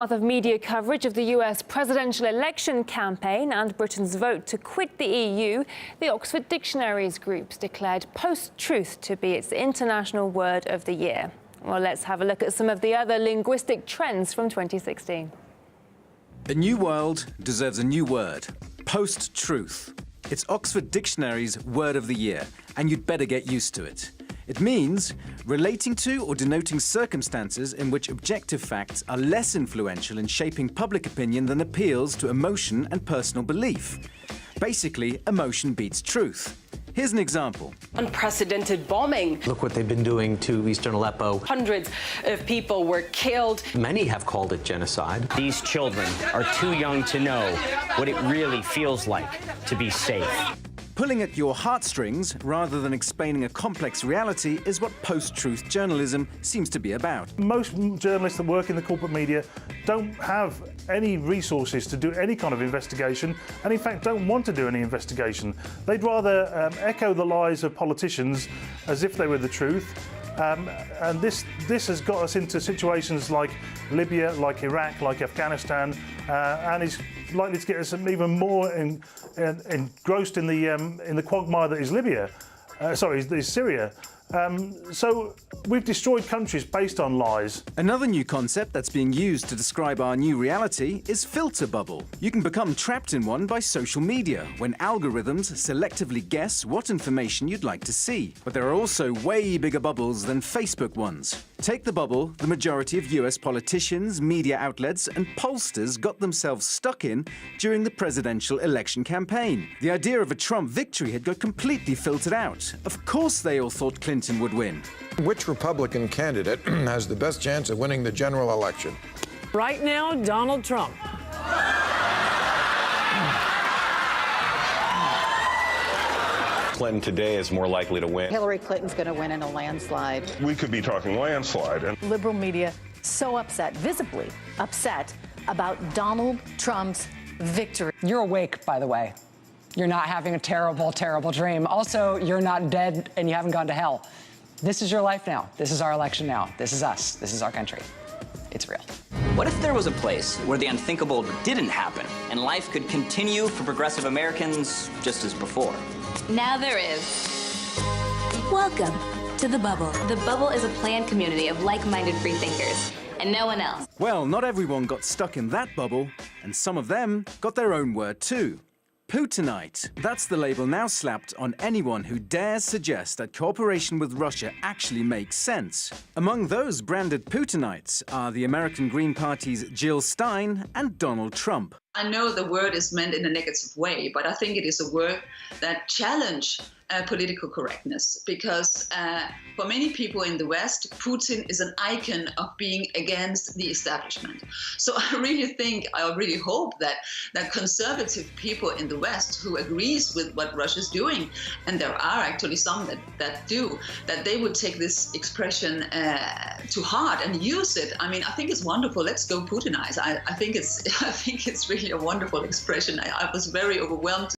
Of media coverage of the US presidential election campaign and Britain's vote to quit the EU, the Oxford Dictionaries Group declared post-truth to be its international word of the year. Well, let's have a look at some of the other linguistic trends from 2016. A new world deserves a new word: post-truth. It's Oxford Dictionary's word of the year, and you'd better get used to it. It means relating to or denoting circumstances in which objective facts are less influential in shaping public opinion than appeals to emotion and personal belief. Basically, emotion beats truth. Here's an example. Unprecedented bombing. Look what they've been doing to eastern Aleppo. Hundreds of people were killed. Many have called it genocide. These children are too young to know what it really feels like to be safe. Pulling at your heartstrings rather than explaining a complex reality is what post-truth journalism seems to be about. Most journalists that work in the corporate media don't have any resources to do any kind of investigation, and in fact don't want to do any investigation. They'd rather echo the lies of politicians as if they were the truth. And this has got us into situations like Libya, like Iraq, like Afghanistan, and is likely to get us even more engrossed in the quagmire that is Libya. Is Syria. So we've destroyed countries based on lies. Another new concept that's being used to describe our new reality is filter bubble. You can become trapped in one by social media, when algorithms selectively guess what information you'd like to see. But there are also way bigger bubbles than Facebook ones. Take the bubble the majority of US politicians, media outlets and pollsters got themselves stuck in during the presidential election campaign. The idea of a Trump victory had got completely filtered out. Of course they all thought Clinton would win. Which Republican candidate has the best chance of winning the general election? Right now, Donald Trump. Clinton today is more likely to win. Hillary Clinton's going to win in a landslide. We could be talking landslide. Liberal media so upset, visibly upset, about Donald Trump's victory. You're awake, by the way. You're not having a terrible, terrible dream. Also, you're not dead and you haven't gone to hell. This is your life now. This is our election now. This is us. This is our country. It's real. What if there was a place where the unthinkable didn't happen and life could continue for progressive Americans just as before? Now there is. Welcome to The Bubble. The Bubble is a planned community of like-minded free thinkers, and no one else. Well, not everyone got stuck in that bubble, and some of them got their own word too. Putinite. That's the label now slapped on anyone who dares suggest that cooperation with Russia actually makes sense. Among those branded Putinites are the American Green Party's Jill Stein and Donald Trump. I know the word is meant in a negative way, but I think it is a word that challenges political correctness, because for many people in the West, Putin is an icon of being against the establishment. So I really hope that conservative people in the West who agrees with what Russia is doing, and there are actually some that do, that they would take this expression to heart and use it. I mean, I think it's wonderful. Let's go Putinize. I think it's really a wonderful expression. I was very overwhelmed